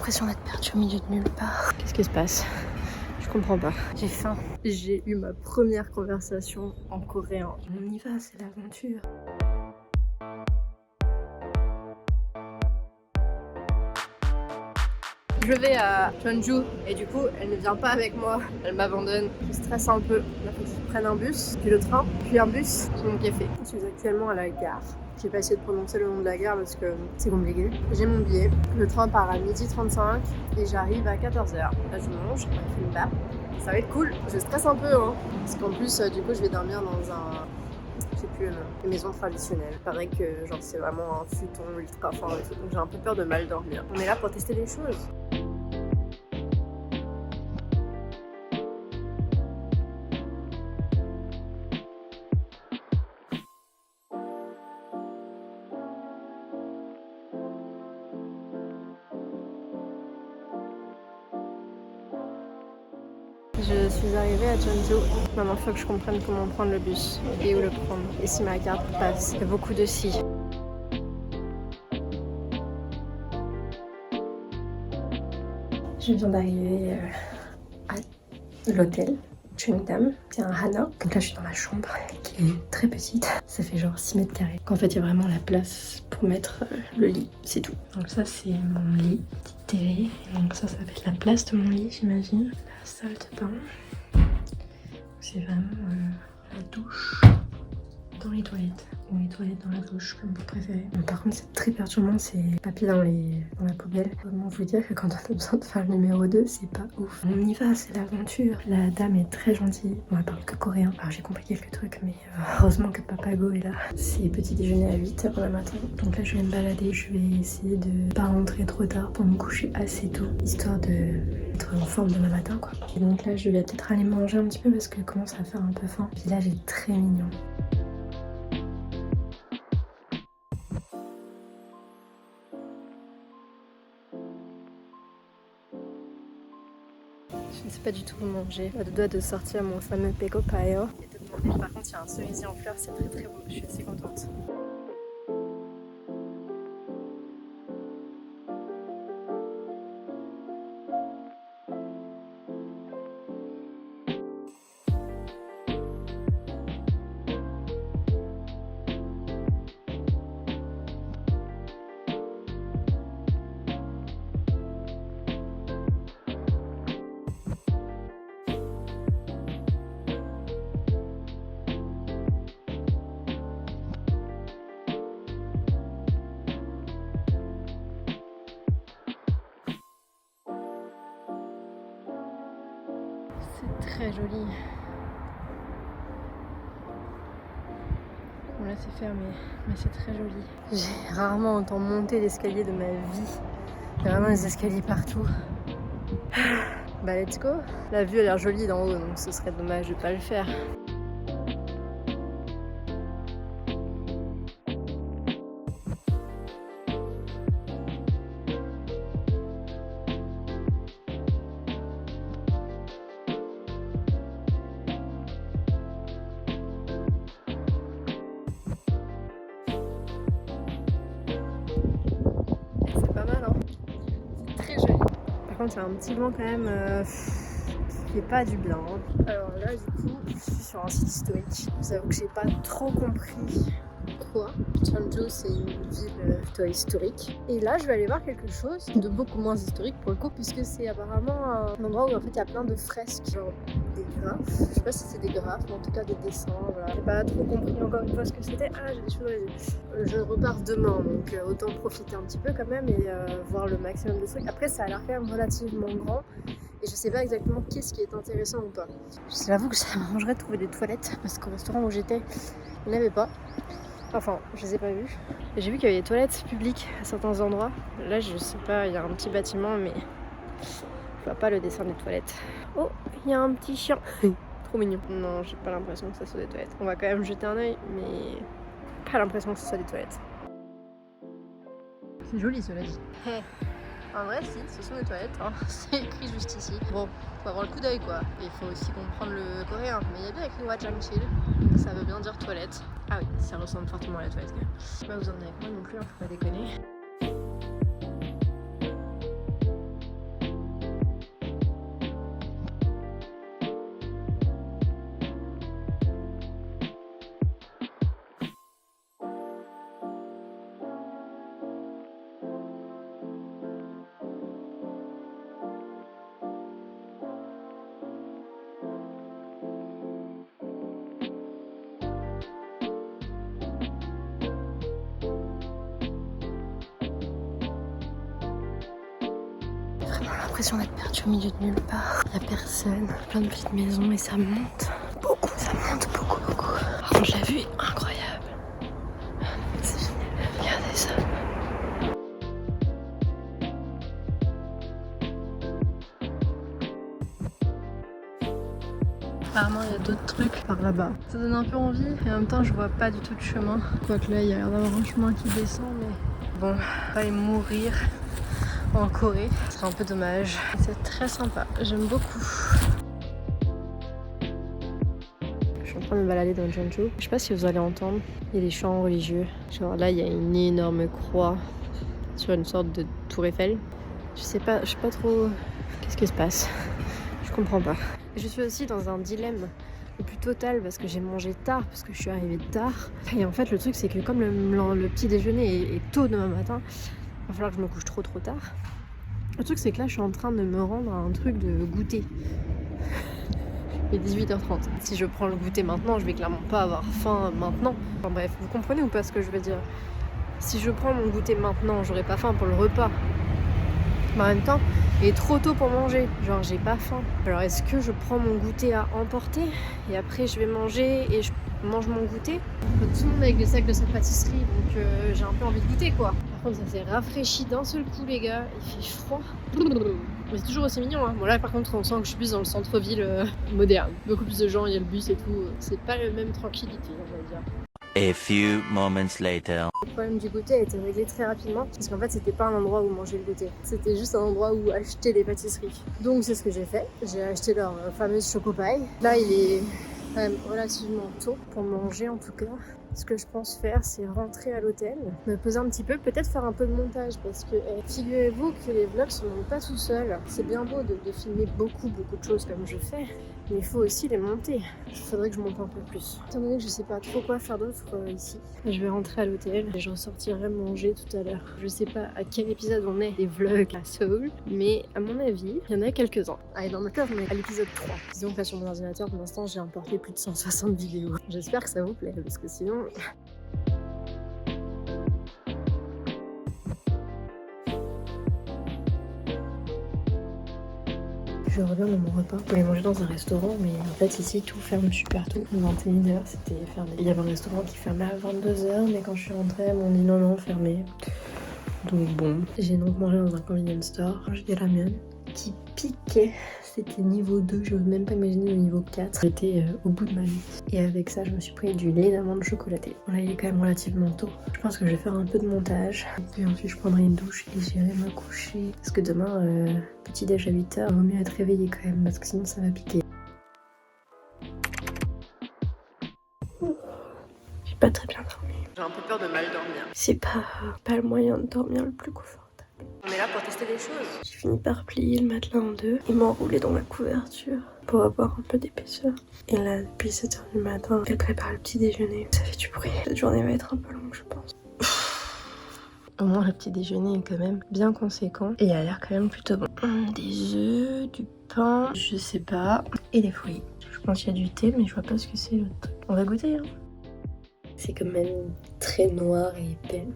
l'impression d'être perdue au milieu de nulle part. Qu'est-ce qui se passe? Je comprends pas. J'ai faim. J'ai eu ma première conversation en coréen. On y va, c'est l'aventure. Je vais à Jeonju et du coup elle ne vient pas avec moi, elle m'abandonne. Je stresse un peu. Il faut que je prenne un bus, puis le train, puis un bus. C'est mon café. Je suis actuellement à la gare. J'ai pas essayé de prononcer le nom de la gare parce que c'est compliqué. J'ai mon billet. Le train part à 12h35 et j'arrive à 14h. Là je mange, je fais une barre. Ça va être cool. Je stresse un peu hein. Parce qu'en plus du coup je vais dormir dans un... je sais plus, une maison traditionnelle. Pareil que genre c'est vraiment un futon ultra fort et tout. Donc j'ai un peu peur de mal dormir. On est là pour tester des choses. Je suis arrivée à Jeonju. Maintenant, il faut que je comprenne comment prendre le bus et où le prendre. Et si ma carte passe. Il y a beaucoup de si. Je viens d'arriver à l'hôtel Chungdam. C'est un Hana. Donc là, je suis dans ma chambre qui est très petite. Ça fait genre 6 mètres carrés. En fait, il y a vraiment la place pour mettre le lit. C'est tout. Donc ça, c'est mon lit. Petite télé. Donc ça va être la place de mon lit, j'imagine. La salle de bain. C'est vraiment la douche dans les toilettes. Ou les toilettes dans la douche, comme vous préférez. Mais par contre, c'est très perturbant, ces papiers dans la poubelle. Comment vous dire que quand on a besoin de faire le numéro 2, c'est pas ouf. On y va, c'est l'aventure. La dame est très gentille. Bon, elle parle que coréen. Alors j'ai compris quelques trucs, mais heureusement que Papago est là. C'est petit déjeuner à 8h le matin. Donc là, je vais me balader. Je vais essayer de pas rentrer trop tard pour me coucher assez tôt, histoire de être en forme demain matin, quoi. Et donc là, je vais peut-être aller manger un petit peu parce que je commence à faire un peu faim. Puis là, j'ai très mignon. Je ne sais pas du tout où manger. À deux doigts de sortir mon fameux Peko Payo. Et de demander. Par contre, il y a un cerisier en fleurs, c'est très très beau. Je suis assez contente. C'est très joli. Bon là c'est fermé, mais c'est très joli. J'ai rarement autant monté l'escalier de ma vie. Il y a vraiment des escaliers partout. Bah let's go. La vue a l'air jolie d'en haut, donc ce serait dommage de pas le faire. Par contre, il y a un petit vent quand même qui fait pas du bien. Alors là, du coup, je suis sur un site historique. Je vous avoue que j'ai pas trop compris quoi. Jeonju, c'est une ville plutôt historique. Et là, je vais aller voir quelque chose de beaucoup moins historique pour le coup, puisque c'est apparemment un endroit où en fait il y a plein de fresques, genre des graphes. Je sais pas si c'est des graphes, mais en tout cas des dessins. Voilà. J'ai pas trop compris encore une fois ce que c'était. Ah, j'ai des choses dans les yeux. Je repars demain, donc autant profiter un petit peu quand même et voir le maximum de trucs. Après, ça a l'air quand même relativement grand. Et je sais pas exactement qu'est-ce qui est intéressant ou pas. J'avoue que ça m'arrangerait de trouver des toilettes, parce qu'au restaurant où j'étais, il n'y en avait pas. Enfin, je les ai pas vues. J'ai vu qu'il y avait des toilettes publiques à certains endroits. Là, je sais pas, il y a un petit bâtiment, mais je vois pas le dessin des toilettes. Oh, il y a un petit chien. Trop mignon. Non, j'ai pas l'impression que ça soit des toilettes. On va quand même jeter un œil, mais pas l'impression que ce soit des toilettes. C'est joli, cela dit. En vrai, si, ce sont des toilettes. Hein. C'est écrit juste ici. Bon, faut avoir le coup d'œil quoi. Et il faut aussi comprendre le coréen. Mais il y a bien écrit Wajangsil. Ça veut bien dire toilette. Ah oui, ça ressemble fortement à la toilette quand même. Je sais pas vous en avez avec moi non plus, hein, faut pas déconner. vraiment l'impression d'être perdue au milieu de nulle part. Il n'y a personne, plein de petites maisons et ça monte beaucoup, beaucoup. Par contre, la vue est incroyable. C'est génial. Regardez ça. Apparemment, il y a d'autres trucs par là-bas. Ça donne un peu envie et en même temps, je vois pas du tout de chemin. Quoique là, il y a l'air d'avoir un chemin qui descend, mais bon, pas aller mourir en Corée, ce serait un peu dommage. C'est très sympa, j'aime beaucoup. Je suis en train de me balader dans Jeonju. Je sais pas si vous allez entendre, il y a des chants religieux. Genre là, il y a une énorme croix sur une sorte de tour Eiffel. Je sais pas trop qu'est-ce qui se passe. Je comprends pas. Je suis aussi dans un dilemme le plus total parce que j'ai mangé tard, parce que je suis arrivée tard. Et en fait, le truc, c'est que comme le petit déjeuner est tôt demain matin, il va falloir que je me couche trop tard. Le truc, c'est que là, je suis en train de me rendre à un truc de goûter. Il est 18h30. Si je prends le goûter maintenant, je vais clairement pas avoir faim maintenant. Enfin bref, vous comprenez ou pas ce que je veux dire? Si je prends mon goûter maintenant, j'aurai pas faim pour le repas. Mais en même temps, il est trop tôt pour manger, genre j'ai pas faim. Alors est-ce que je prends mon goûter à emporter et après je vais manger et je mange mon goûter? Tout le monde avec des sacs de sa pâtisserie, donc j'ai un peu envie de goûter quoi. Par contre ça s'est rafraîchi d'un seul coup les gars, il fait froid. Mais c'est toujours aussi mignon hein. Bon là par contre on sent que je suis plus dans le centre-ville moderne. Beaucoup plus de gens, il y a le bus et tout. C'est pas la même tranquillité on va dire. A few moments later. Le problème du goûter a été réglé très rapidement parce qu'en fait c'était pas un endroit où manger le goûter, c'était juste un endroit où acheter les pâtisseries. Donc c'est ce que j'ai fait, j'ai acheté leur fameuse chocopaille. Là il est quand même relativement tôt pour manger en tout cas. Ce que je pense faire, c'est rentrer à l'hôtel, me poser un petit peu, peut-être faire un peu de montage parce que figurez-vous que les vlogs se montent pas tout seuls. C'est bien beau de filmer beaucoup de choses comme je fais, mais il faut aussi les monter. Il faudrait que je monte un peu plus. Étant donné que je sais pas trop quoi faire d'autre ici, je vais rentrer à l'hôtel et je ressortirai manger tout à l'heure. Je sais pas à quel épisode on est des vlogs à Seoul, mais à mon avis, il y en a quelques-uns. Allez, dans le cœur, on est à l'épisode 3. Disons que là sur mon ordinateur, pour l'instant, j'ai importé plus de 160 vidéos. J'espère que ça vous plaît, parce que sinon... Je reviens de mon repas. Je voulais manger dans un restaurant, mais en fait ici tout ferme super tôt. 21h c'était fermé. Il y avait un restaurant qui fermait à 22h, mais quand je suis rentrée, ils m'ont dit non, fermé. Donc bon, j'ai donc mangé dans un convenience store. J'ai des ramen qui piquaient. C'était niveau 2, je n'ose même pas imaginer le niveau 4. J'étais au bout de ma vie. Et avec ça, je me suis pris du lait d'amande chocolaté. Bon, là, il est quand même relativement tôt. Je pense que je vais faire un peu de montage. Et puis ensuite, je prendrai une douche et j'irai me coucher. Parce que demain, petit déj à 8h, il vaut mieux être réveillé quand même, parce que sinon, ça va piquer. J'ai pas très bien dormi. J'ai un peu peur de mal dormir. C'est pas le moyen de dormir le plus confortable. On est là pour tester des choses. J'ai fini par plier le matelas en deux et m'enrouler dans la couverture pour avoir un peu d'épaisseur. Et là, depuis 7h du matin, elle prépare le petit déjeuner. Ça fait du bruit. Cette journée va être un peu longue, je pense. Au moins, le petit déjeuner est quand même bien conséquent et il a l'air quand même plutôt bon. Des œufs, du pain, je sais pas, et des fruits. Je pense qu'il y a du thé, mais je vois pas ce que c'est l'autre truc. On va goûter, hein. C'est quand même très noir et épais.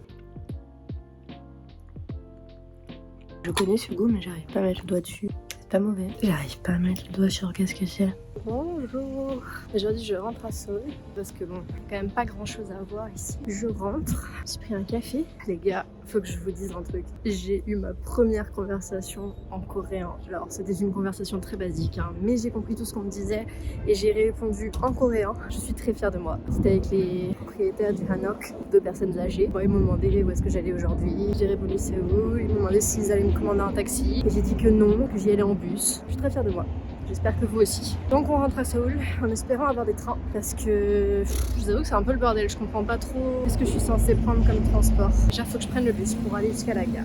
Je connais ce goût, mais j'arrive pas à mettre le doigt dessus. C'est pas mauvais. J'arrive pas à mettre le doigt sur qu'est-ce que c'est. Bonjour. Aujourd'hui, je rentre à Seoul parce que bon, quand même pas grand chose à voir ici. Je rentre. J'ai pris un café. Les gars, faut que je vous dise un truc. J'ai eu ma première conversation en coréen. Alors, c'était une conversation très basique, hein, mais j'ai compris tout ce qu'on me disait et j'ai répondu en coréen. Je suis très fière de moi. C'était avec les propriétaires du Hanok, 2 personnes âgées. Bon, ils m'ont demandé où est-ce que j'allais aujourd'hui. J'ai répondu Séoul. Ils m'ont demandé s'ils allaient me commander un taxi. Et j'ai dit que non, que j'y allais en bus. Je suis très fière de moi. J'espère que vous aussi. Donc on rentre à Séoul en espérant avoir des trains parce que je vous avoue que c'est un peu le bordel. Je comprends pas trop ce que je suis censée prendre comme transport. Déjà faut que je prenne le bus pour aller jusqu'à la gare.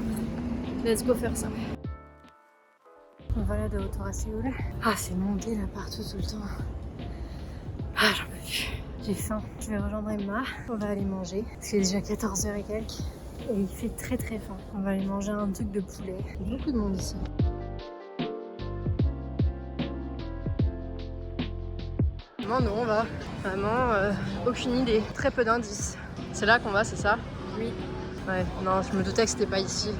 Let's go faire ça. Voilà de retour à Séoul. Ah c'est monté là partout tout le temps. Ah j'en peux plus. J'ai faim. Je vais rejoindre Emma. On va aller manger. C'est déjà 14h et quelques. Et il fait très faim. On va aller manger un truc de poulet. Il y a beaucoup de monde ici. Nous on va. Vraiment aucune idée. Très peu d'indices. C'est là qu'on va, c'est ça? Oui. Ouais, non, je me doutais que c'était pas ici.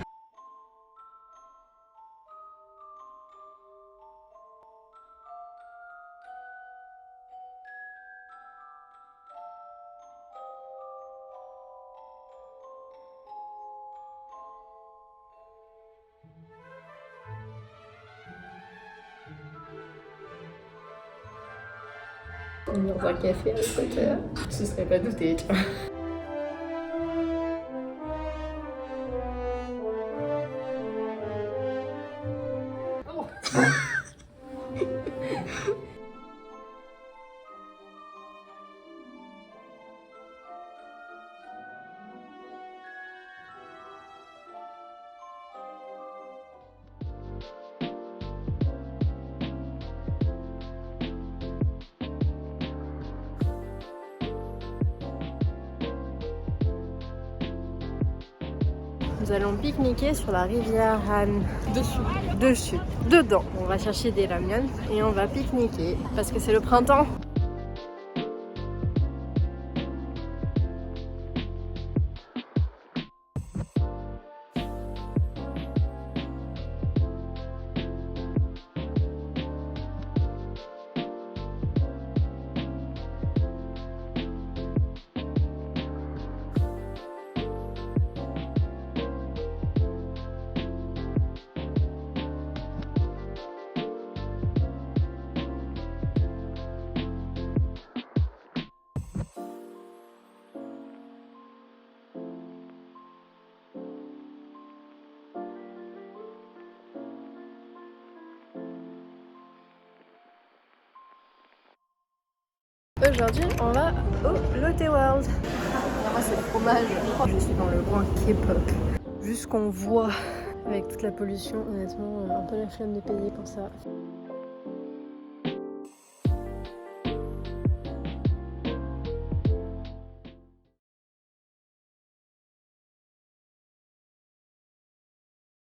Dans un café Harry Potter, ce serait pas douté, tu vois. Nous allons pique-niquer sur la rivière Han. Dessus. Dedans. On va chercher des ramyun et on va pique-niquer parce que c'est le printemps. Aujourd'hui, on va au Lotte World. Moi, c'est le fromage. Je suis dans le coin K-pop. Vu ce qu'on voit avec toute la pollution, honnêtement, un peu la flemme de payer pour ça.